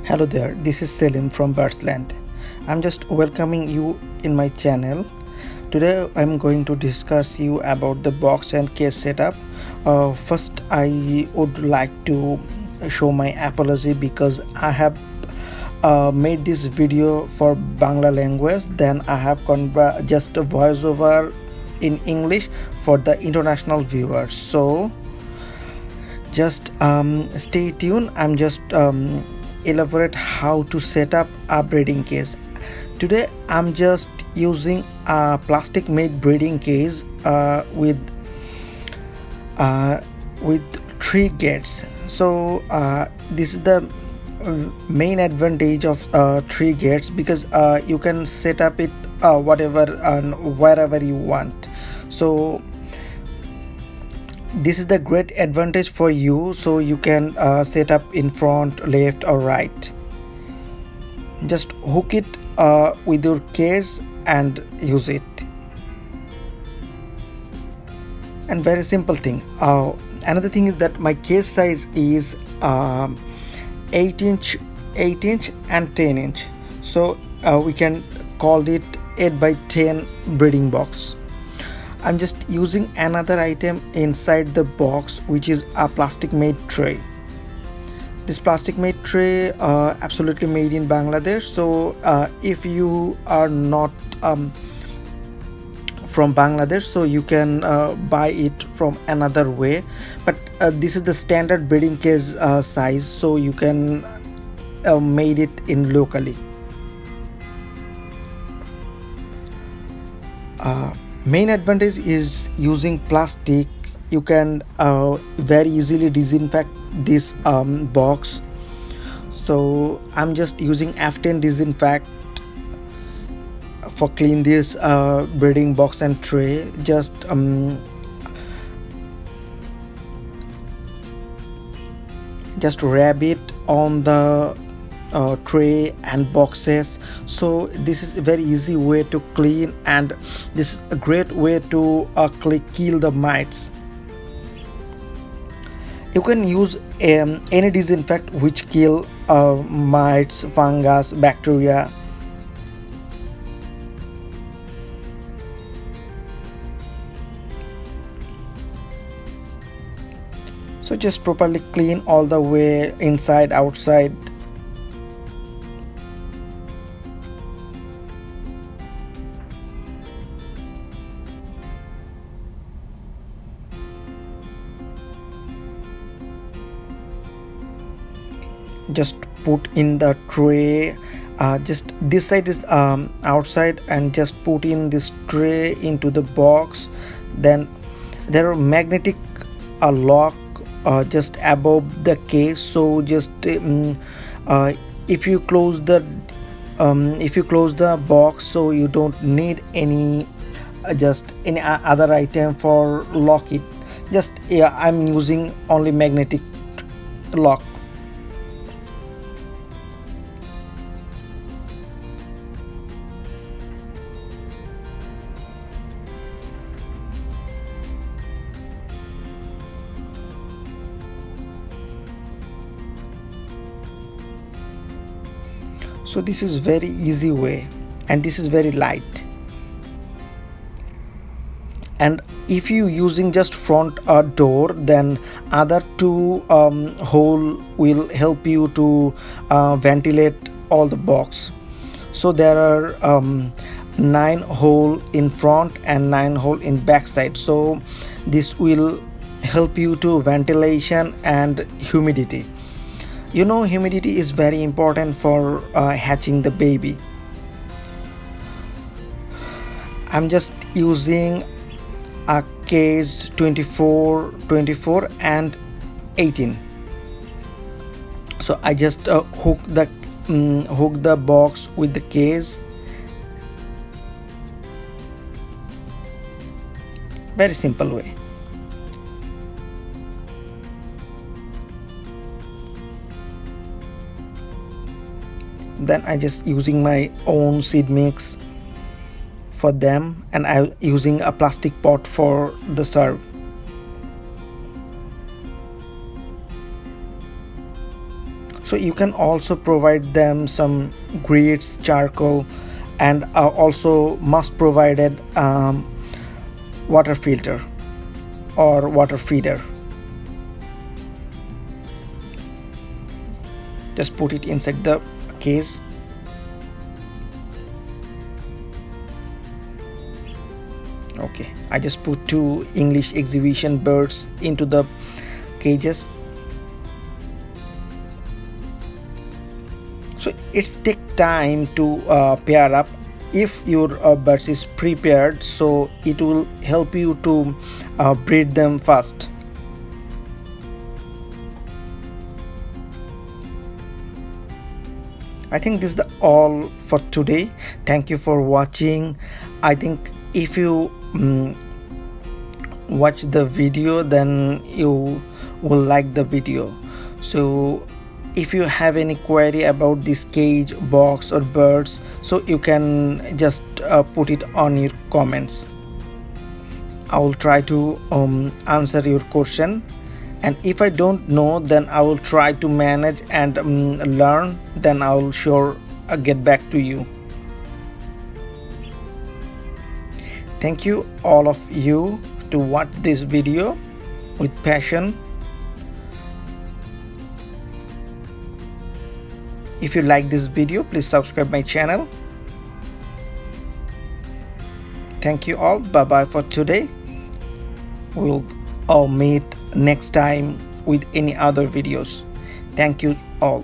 Hello there, this is Selim from Birdsland. I'm just welcoming you in my channel. Today I'm going to discuss you about the box and case setup. First I would like to show my apology because I have made this video for Bangla language, then I have just a voiceover in English for the international viewers. So just stay tuned. I'm just elaborate how to set up a breeding case. Today I'm just using a plastic made breeding case with 3 gates. So this is the main advantage of 3 gates, because you can set up it whatever and wherever you want. So this is the great advantage for you, so you can set up in front, left or right. Just hook it with your case and use it. And very simple thing. Another thing is that my case size is 8 inch and 10 inch, so we can call it 8 by 10 breeding box. I'm just using another item inside the box, which is a plastic made tray. This plastic made tray absolutely made in Bangladesh. So if you are not from Bangladesh, so you can buy it from another way, but this is the standard breeding case size, so you can made it in locally. Main advantage is using plastic. You can very easily disinfect this box. So I'm just using F10 disinfect for clean this breeding box and tray. Just rub it on the tray and boxes. So this is a very easy way to clean, and this is a great way to kill the mites. You can use any disinfect which kill mites, fungus, bacteria. So just properly clean all the way, inside, outside. Just put in the tray. Just this side is outside, and just put in this tray into the box. Then there are magnetic lock just above the case. So just if you close the box, so you don't need any other item for lock it. Just I'm using only magnetic lock. So this is very easy way, and this is very light. And if you using just front door, then other 2 hole will help you to ventilate all the box. So there are 9 hole in front and 9 hole in back side. So this will help you to ventilation and humidity. You know, humidity is very important for hatching the baby. I'm just using a case 24 and 18. So I just hook the box with the case. Very simple way. Then I just using my own seed mix for them, and I using a plastic pot for the serve. So you can also provide them some grits, charcoal, and also must provided water filter or water feeder. Just put it inside the case. Okay, I just put 2 English exhibition birds into the cages. So it's take time to pair up. If your birds is prepared, so it will help you to breed them fast. I think this is all for today. Thank you for watching. I think if you watch the video, then you will like the video. So if you have any query about this cage, box or birds, so you can just put it on your comments. I will try to answer your question, and if I don't know, then I will try to manage and learn, then I will sure get back to you. Thank you all of you to watch this video with passion. If you like this video, please subscribe my channel. Thank you all. Bye bye for today. We'll all meet next time with any other videos. Thank you all.